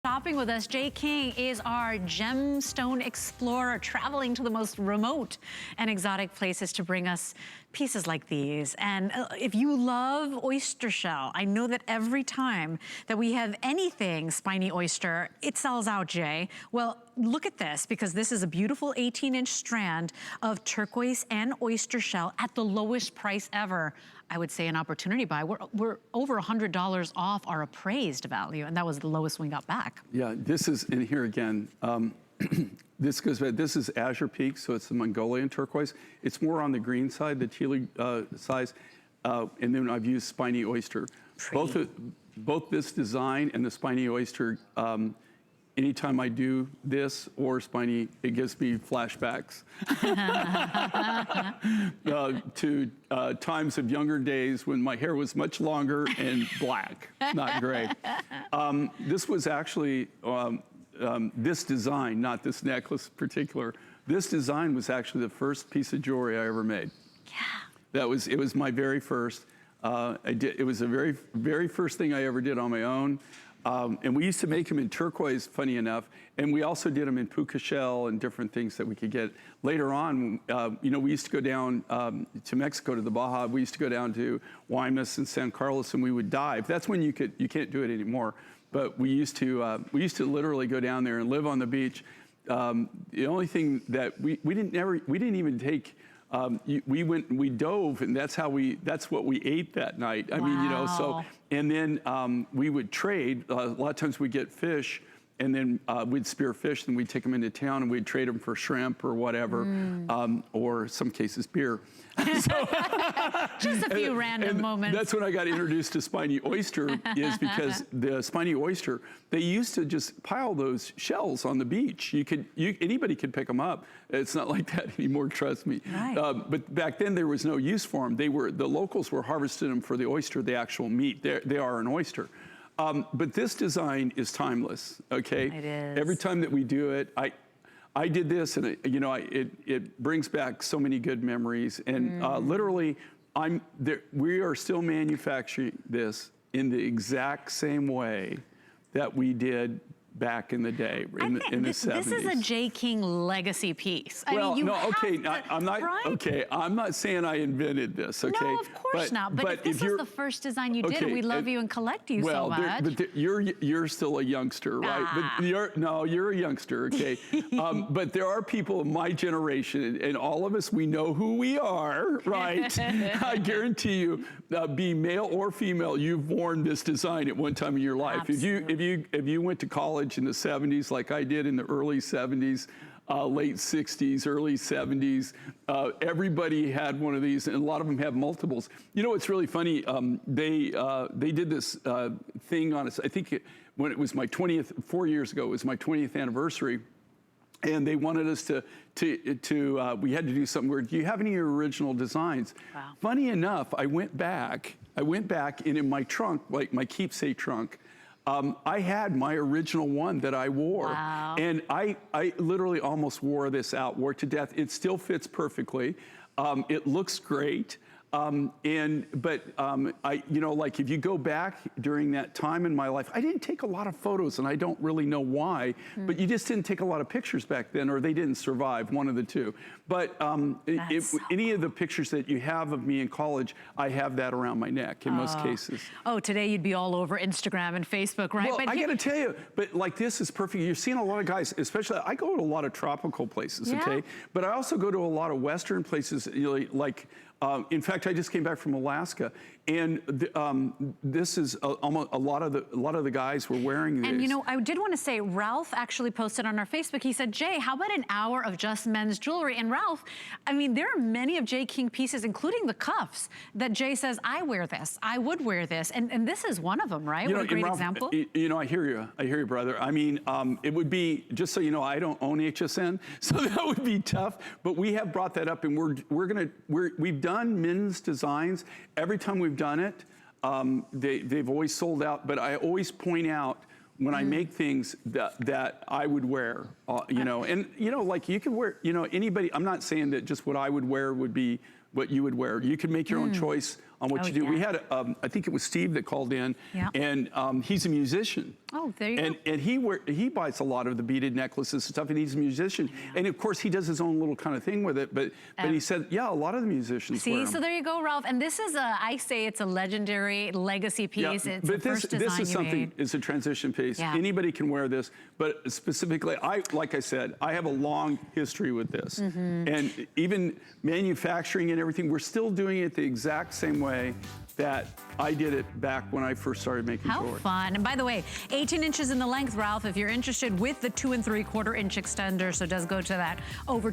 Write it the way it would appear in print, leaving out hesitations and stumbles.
Shopping with us, Jay King is our gemstone explorer, traveling to the most remote and exotic places to bring us pieces like these. And if you love oyster shell, I know that every time that we have anything Spiny Oyster, it sells out, Jay. Well, look at this, because this is a beautiful 18-inch strand of turquoise and oyster shell at the lowest price ever. I would say an opportunity buy. We're over $100 off our appraised value, and that was the lowest we got back. Yeah, this is, and here again, this goes back, this is Azure Peak, so it's the Mongolian turquoise. It's more on the green side, the teal size, and then I've used Spiny Oyster. Both this design and the Spiny Oyster, anytime I do this or Spiny, it gives me flashbacks to times of younger days when my hair was much longer and black, not gray. This was actually, this design, not this necklace in particular, this design was actually the first piece of jewelry I ever made. Yeah. It was my very first. It was the very first thing I ever did on my own. And we used to make them in turquoise, funny enough, and we also did them in puka shell and different things that we could get. Later on, you know, we used to go down to Mexico, to the Baja. We used to go down to Guaymas and San Carlos, and we would dive. That's when you can't do it anymore. But we used to literally go down there and live on the beach. The only thing that we didn't even take. We dove, and that's what we ate that night. I mean, you know, so, and then we would trade. A lot of times we'd get fish, and then we'd spear fish, and we'd take them into town, and we'd trade them for shrimp or whatever, or some cases beer. So, just a few random moments. That's when I got introduced to Spiny Oyster, is because the Spiny Oyster, they used to just pile those shells on the beach. Anybody could pick them up. It's not like that anymore, trust me. Right. But back then there was no use for them. The locals were harvesting them for the oyster, the actual meat. They are an oyster. But this design is timeless, okay? It is. Every time that we do it, I did this, and it brings back so many good memories. And literally, we are still manufacturing this in the exact same way that we did back in the day, in the 70s. This is a Jay King legacy piece. Well, I mean, I'm not, right? Okay, I'm not saying I invented this, okay? No, of course not, but if this is the first design you did, we love you and collect you so much. But you're still a youngster, right? But you're a youngster, okay? But there are people of my generation, and all of us, we know who we are, right? I guarantee you, be male or female, you've worn this design at one time in your life. Absolutely. If you went to college in the 70s, like I did in the early 70s, late 60s, early 70s. Everybody had one of these, and a lot of them have multiples. You know, it's really funny. They did this thing on us. I think when it was my 20th, 4 years ago, it was my 20th anniversary. And they wanted us we had to do something weird. Do you have any original designs? Wow. Funny enough, I went back and in my trunk, like my keepsake trunk, I had my original one that I wore. Wow. And I literally almost wore it to death. It still fits perfectly. It looks great. You know, like if you go back during that time in my life, I didn't take a lot of photos, and I don't really know why, but you just didn't take a lot of pictures back then, or they didn't survive, one of the two. But any of the pictures that you have of me in college, I have that around my neck in most cases. Oh, today you'd be all over Instagram and Facebook, right? Well, but I gotta tell you, but like this is perfect. You're seeing a lot of guys, especially, I go to a lot of tropical places, okay? But I also go to a lot of Western places, you know, like, in fact, I just came back from Alaska, and this is almost a lot of the guys were wearing these. And you know, I did want to say, Ralph actually posted on our Facebook. He said, "Jay, how about an hour of just men's jewelry?" And Ralph, I mean, there are many of Jay King pieces, including the cuffs, that Jay says, "I wear this. I would wear this," and this is one of them, right? What a great example. You know, I hear you, brother. I mean, it would be, just so you know, I don't own HSN, so that would be tough. But we have brought that up, and we've done men's designs. Every time we've done it, they've always sold out, but I always point out when I make things that I would wear, you know, and you know, like you can wear, you know, anybody, I'm not saying that just what I would wear would be what you would wear. You can make your own choice on what Oh, you do. yeah. We had, I think it was Steve that called in, Yeah. and he's a musician. Oh, there you go. And he buys a lot of the beaded necklaces and stuff, and he's a musician. And of course, he does his own little kind of thing with it. But he said, yeah, a lot of the musicians wear See, them. so there you go, Ralph. And this is I say it's a legendary legacy piece. Yeah, It's but the first design this is you something. made. It's a transition piece. Yeah. Anybody can wear this, but specifically, like I said, I have a long history with this, and even manufacturing and everything. We're still doing it the exact same way that I did it back when I first started making How jewelry. fun. And by the way, 18 inches in the length, Ralph, if you're interested with the 2 3/4 inch extender, so it does go to that over